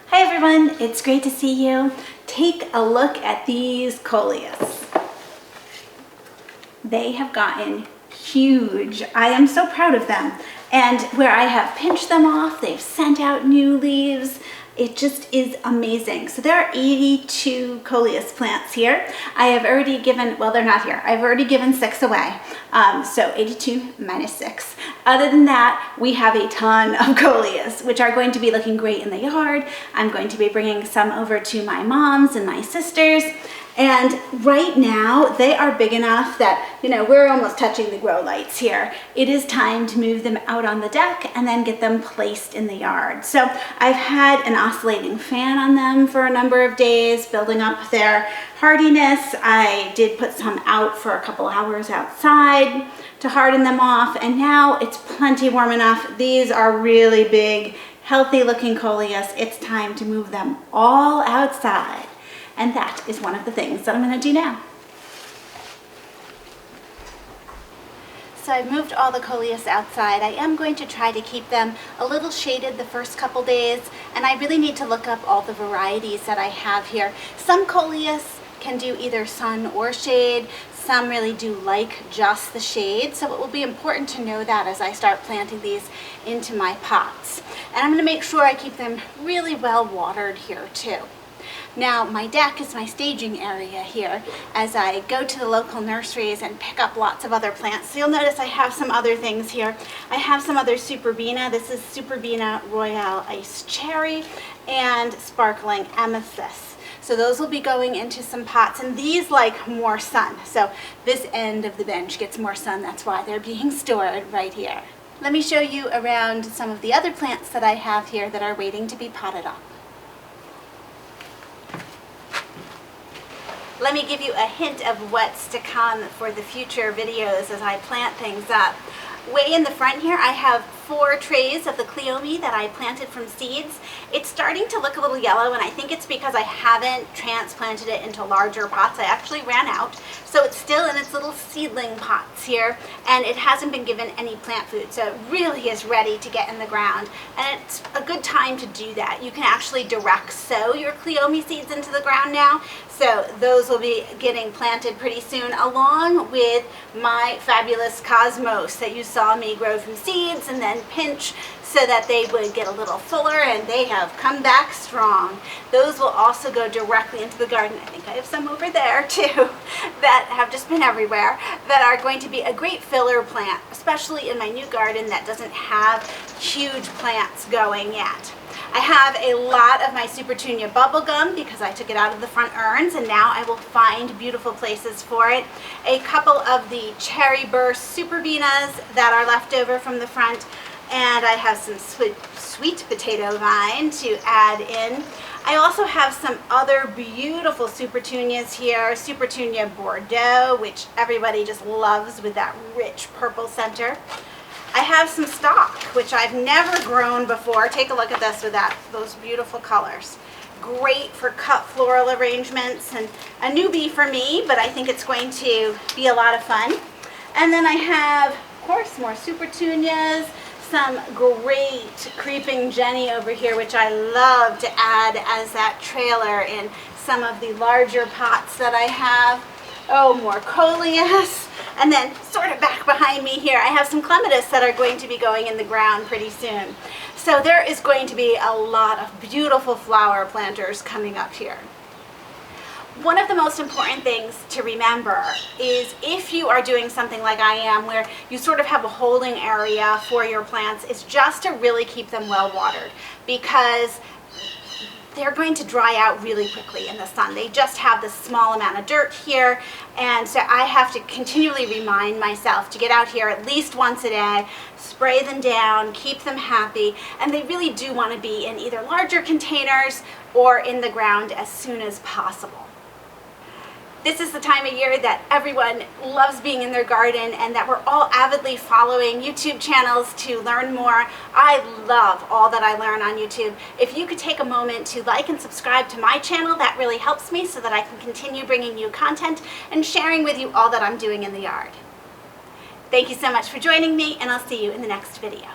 Hi everyone, it's great to see you. Take a look at these Coleus. They have gotten huge. I am so proud of them. And where I have pinched them off, they've sent out new leaves. It just is amazing. So there are 82 Coleus plants here. I have already given, well, they're not here. I've already given 6 away. So 82 minus 6. Other than that, we have a ton of Coleus, which are going to be looking great in the yard. I'm going to be bringing some over to my mom's and my sister's. And right now they are big enough that, we're almost touching the grow lights here. It is time to move them out on the deck and then get them placed in the yard. So I've had an oscillating fan on them for a number of days, building up their hardiness. I did put some out for a couple hours outside to harden them off, and now it's plenty warm enough. These are really big, healthy looking Coleus. It's time to move them all outside. And that is one of the things that I'm going to do now. So I've moved all the Coleus outside. I am going to try to keep them a little shaded the first couple days, and I really need to look up all the varieties that I have here. Some Coleus can do either sun or shade. Some really do like just the shade, so it will be important to know that as I start planting these into my pots. And I'm going to make sure I keep them really well watered here too. Now, my deck is my staging area here as I go to the local nurseries and pick up lots of other plants. So you'll notice I have some other things here. I have some other Superbena. This is Superbena Royale Ice Cherry and Sparkling Amethyst. So those will be going into some pots, and these like more sun. So this end of the bench gets more sun. That's why they're being stored right here. Let me show you around some of the other plants that I have here that are waiting to be potted up. Let me give you a hint of what's to come for the future videos as I plant things up. Way in the front here, I have 4 trays of the Cleome that I planted from seeds. It's starting to look a little yellow, and I think it's because I haven't transplanted it into larger pots. I actually ran out, so it's still in its little seedling pots here, and it hasn't been given any plant food, so it really is ready to get in the ground, and it's a good time to do that. You can actually direct sow your Cleome seeds into the ground now, so those will be getting planted pretty soon, along with my fabulous Cosmos that you saw me grow from seeds and then pinch so that they would get a little fuller, and they have come back strong. Those will also go directly into the garden. I think I have some over there too that have just been everywhere, that are going to be a great filler plant, especially in my new garden that doesn't have huge plants going yet. I have a lot of my Supertunia bubblegum because I took it out of the front urns, and now I will find beautiful places for it. A couple of the Cherry Burst Superbenas that are left over from the front, and I have some sweet potato vine to add in. I also have some other beautiful Supertunias here. Supertunia Bordeaux, which everybody just loves with that rich purple center. I have some stock, which I've never grown before. Take a look at this with those beautiful colors. Great for cut floral arrangements, and a newbie for me, but I think it's going to be a lot of fun. And then I have, of course, more Supertunias, some great Creeping Jenny over here, which I love to add as that trailer in some of the larger pots that I have. Oh, more Coleus. And then sort of back behind me here, I have some Clematis that are going to be going in the ground pretty soon. So there is going to be a lot of beautiful flower planters coming up here. One of the most important things to remember is, if you are doing something like I am, where you sort of have a holding area for your plants, is just to really keep them well watered, because they're going to dry out really quickly in the sun. They just have this small amount of dirt here, and so I have to continually remind myself to get out here at least once a day, spray them down, keep them happy, and they really do want to be in either larger containers or in the ground as soon as possible. This is the time of year that everyone loves being in their garden, and that we're all avidly following YouTube channels to learn more. I love all that I learn on YouTube. If you could take a moment to like and subscribe to my channel, that really helps me so that I can continue bringing you content and sharing with you all that I'm doing in the yard. Thank you so much for joining me, and I'll see you in the next video.